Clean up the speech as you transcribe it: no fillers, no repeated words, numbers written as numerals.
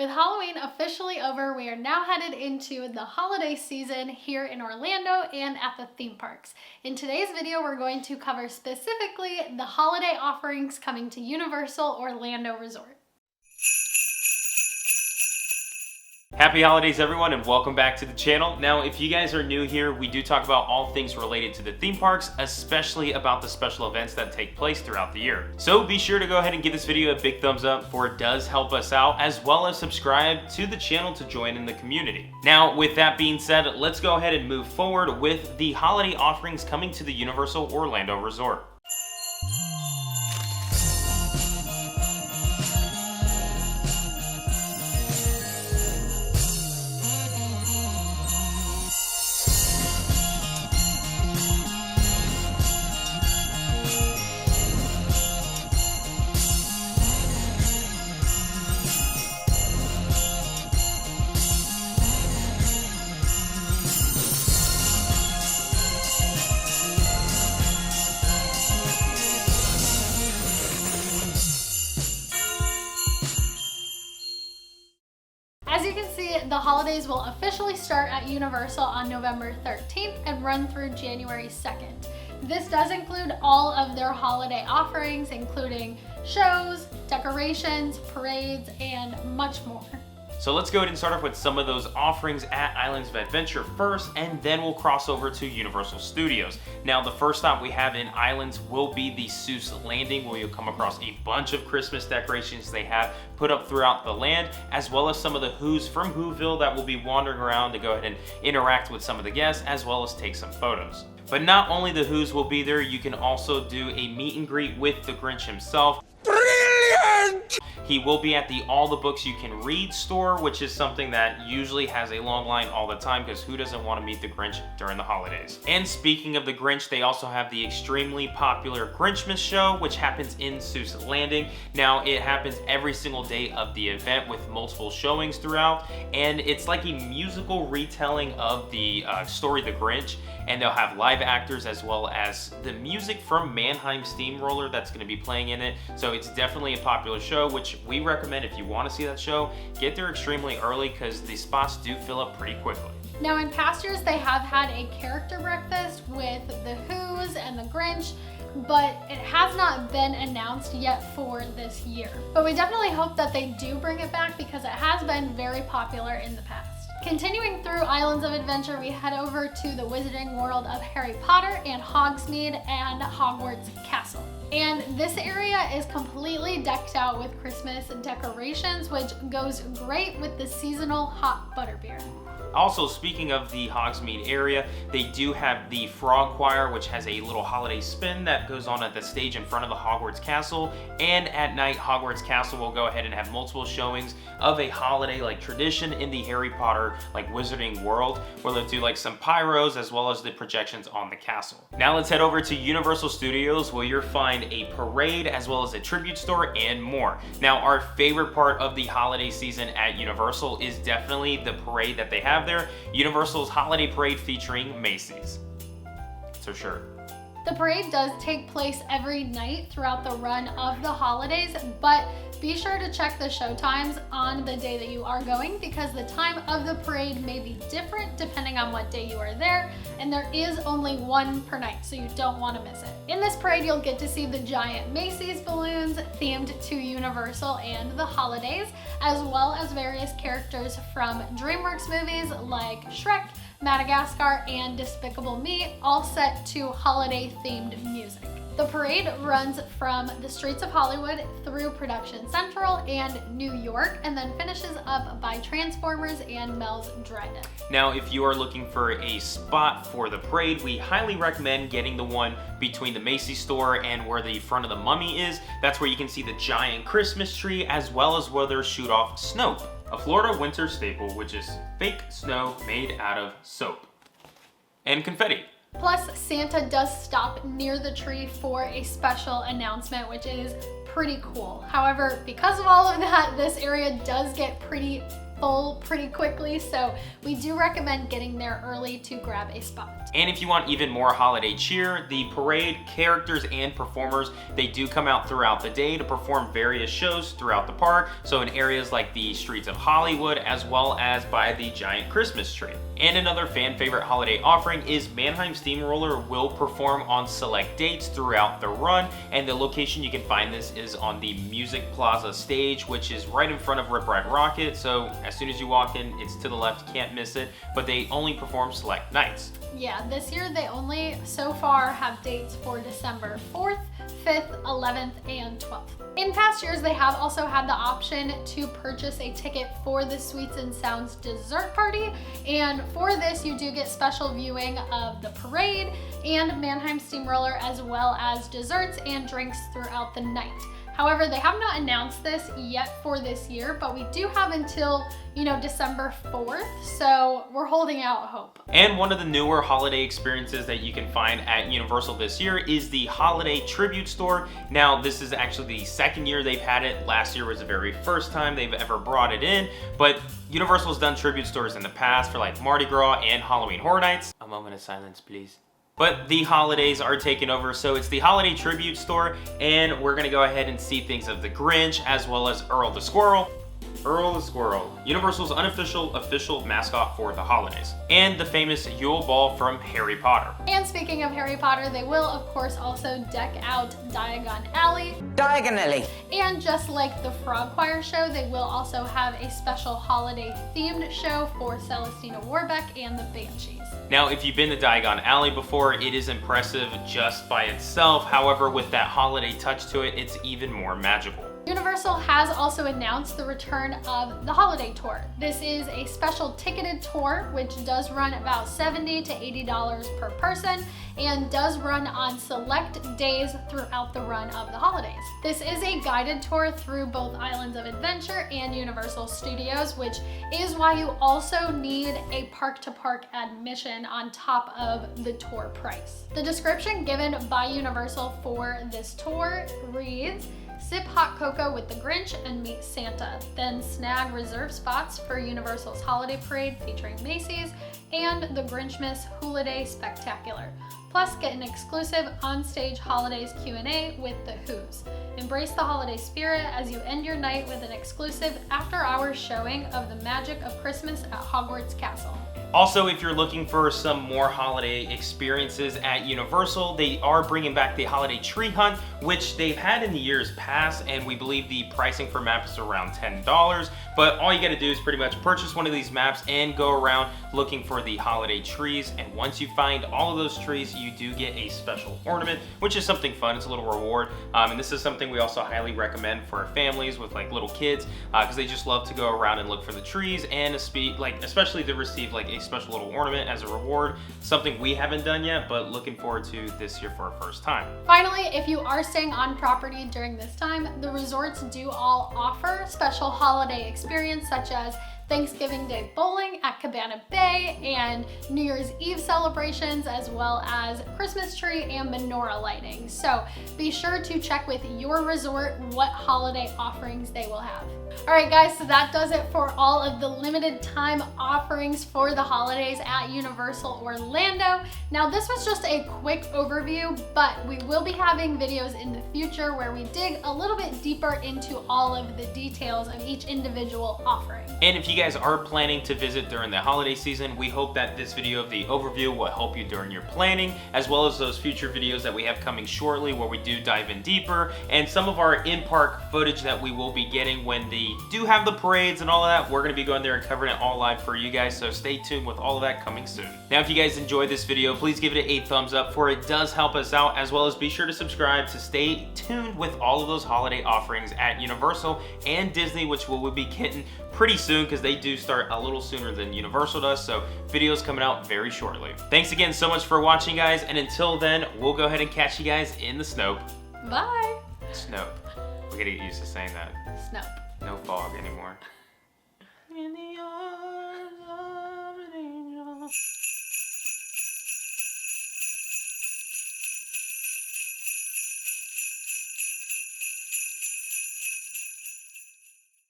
With Halloween officially over, we are now headed into the holiday season here in Orlando and at the theme parks. In today's video, we're going to cover specifically the holiday offerings coming to Universal Orlando Resort. Happy holidays everyone, and welcome back to the channel. Now, if you guys are new here, we do talk about all things related to the theme parks, especially about the special events that take place throughout the year. So be sure to go ahead and give this video a big thumbs up, for it does help us out, as well as subscribe to the channel to join in the community. Now, with that being said, let's go ahead and move forward with the holiday offerings coming to the Universal Orlando Resort. As you can see, the holidays will officially start at Universal on November 13th and run through January 2nd. This does include all of their holiday offerings, including shows, decorations, parades, and much more. So let's go ahead and start off with some of those offerings at Islands of Adventure first, and then we'll cross over to Universal Studios. Now, the first stop we have in Islands will be the Seuss Landing, where you'll come across a bunch of Christmas decorations they have put up throughout the land, as well as some of the Who's from Whoville that will be wandering around to go ahead and interact with some of the guests, as well as take some photos. But not only the Who's will be there, you can also do a meet and greet with the Grinch himself. Brilliant! He will be at the All the Books You Can Read store, which is something that usually has a long line all the time, because who doesn't want to meet the Grinch during the holidays? And speaking of the Grinch, they also have the extremely popular Grinchmas show, which happens in Seuss Landing. Now, it happens every single day of the event with multiple showings throughout, and it's like a musical retelling of the story The Grinch, and they'll have live actors as well as the music from Mannheim Steamroller that's going to be playing in it. So it's definitely a popular show, which we recommend if you want to see that show. Get there extremely early because the spots do fill up pretty quickly. Now, in past years, they have had a character breakfast with the Who's and the Grinch, but it has not been announced yet for this year. But we definitely hope that they do bring it back, because it has been very popular in the past. Continuing through Islands of Adventure, we head over to the Wizarding World of Harry Potter and Hogsmeade and Hogwarts Castle. And this area is completely decked out with Christmas decorations, which goes great with the seasonal hot butterbeer. Also, speaking of the Hogsmeade area, they do have the Frog Choir, which has a little holiday spin that goes on at the stage in front of the Hogwarts Castle. And at night, Hogwarts Castle will go ahead and have multiple showings of a holiday tradition in the Harry Potter Wizarding World, where they'll do some pyros as well as the projections on the castle. Now let's head over to Universal Studios, where you'll find a parade as well as a tribute store and more. Now, our favorite part of the holiday season at Universal is definitely the parade that they have there, Universal's Holiday Parade featuring Macy's. So sure. The parade does take place every night throughout the run of the holidays, but be sure to check the show times on the day that you are going, because the time of the parade may be different depending on what day you are there, and there is only one per night, so you don't want to miss it. In this parade, you'll get to see the giant Macy's balloons themed to Universal and the holidays, as well as various characters from DreamWorks movies like Shrek, Madagascar, and Despicable Me, all set to holiday-themed music. The parade runs from the streets of Hollywood through Production Central and New York, and then finishes up by Transformers and Mel's Drive-In. Now, if you are looking for a spot for the parade, we highly recommend getting the one between the Macy's store and where the front of the Mummy is. That's where you can see the giant Christmas tree, as well as where they shoot off Snow, a Florida winter staple, which is fake snow made out of soap and confetti. Plus, Santa does stop near the tree for a special announcement, which is pretty cool. However, because of all of that, this area does get pretty full pretty quickly, so we do recommend getting there early to grab a spot. And if you want even more holiday cheer, the parade characters and performers, they do come out throughout the day to perform various shows throughout the park. So in areas like the streets of Hollywood, as well as by the giant Christmas tree. And another fan favorite holiday offering is Mannheim Steamroller will perform on select dates throughout the run. And the location you can find this is on the Music Plaza stage, which is right in front of Rip Ride Rocket. So as soon as you walk in, it's to the left, you can't miss it. But they only perform select nights. Yeah, this year they only so far have dates for December 4th, 5th, 11th, and 12th. In past years, they have also had the option to purchase a ticket for the Sweets and Sounds dessert party. And for this, you do get special viewing of the parade and Mannheim Steamroller, as well as desserts and drinks throughout the night. However, they have not announced this yet for this year, but we do have until, December 4th, so we're holding out hope. And one of the newer holiday experiences that you can find at Universal this year is the Holiday Tribute Store. Now, this is actually the second year they've had it. Last year was the very first time they've ever brought it in, but Universal's done tribute stores in the past for like Mardi Gras and Halloween Horror Nights. A moment of silence, please. But the holidays are taking over, so it's the Holiday Tribute Store, and we're gonna go ahead and see things of the Grinch, as well as Earl the Squirrel. Earl the Squirrel, Universal's official mascot for the holidays, and the famous Yule Ball from Harry Potter. And speaking of Harry Potter, they will of course also deck out Diagon Alley. Diagonally. And just like the Frog Choir show, they will also have a special holiday themed show for Celestina Warbeck and the Banshees. Now, if you've been to Diagon Alley before, it is impressive just by itself. However, with that holiday touch to it, it's even more magical. Universal has also announced the return of the Holiday Tour. This is a special ticketed tour which does run about $70 to $80 per person and does run on select days throughout the run of the holidays. This is a guided tour through both Islands of Adventure and Universal Studios, which is why you also need a park-to-park admission on top of the tour price. The description given by Universal for this tour reads, "Sip hot cocoa with the Grinch and meet Santa. Then snag reserve spots for Universal's Holiday Parade featuring Macy's and the Grinchmas Holiday Spectacular. Plus get an exclusive onstage holidays Q&A with the Who's. Embrace the holiday spirit as you end your night with an exclusive after-hours showing of the magic of Christmas at Hogwarts Castle." Also, if you're looking for some more holiday experiences at Universal, they are bringing back the Holiday Tree Hunt, which they've had in the years past, and we believe the pricing for maps is around $10. But all you gotta do is pretty much purchase one of these maps and go around looking for the holiday trees. And once you find all of those trees, you do get a special ornament, which is something fun. It's a little reward. And this is something we also highly recommend for families with like little kids, because they just love to go around and look for the trees, and especially to receive like a special little ornament as a reward. Something we haven't done yet, but looking forward to this year for our first time. Finally, if you are staying on property during this time, the resorts do all offer special holiday experience such as Thanksgiving Day bowling at Cabana Bay and New Year's Eve celebrations, as well as Christmas tree and menorah lighting. So be sure to check with your resort what holiday offerings they will have. All right guys, so that does it for all of the limited time offerings for the holidays at Universal Orlando. Now this was just a quick overview, but we will be having videos in the future where we dig a little bit deeper into all of the details of each individual offering. And if you guys are planning to visit during the holiday season, we hope that this video of the overview will help you during your planning, as well as those future videos that we have coming shortly where we do dive in deeper, and some of our in-park footage that we will be getting when they do have the parades and all of that. We're going to be going there and covering it all live for you guys, so stay tuned with all of that coming soon. Now, if you guys enjoyed this video, please give it a thumbs up, for it does help us out, as well as be sure to subscribe to stay tuned with all of those holiday offerings at Universal and Disney, which we'll be getting pretty soon because they do start a little sooner than Universal does, so videos coming out very shortly. Thanks again so much for watching, guys, and until then, we'll go ahead and catch you guys in the Snope. Bye. Snope. We gotta get used to saying that. Snope. No fog anymore.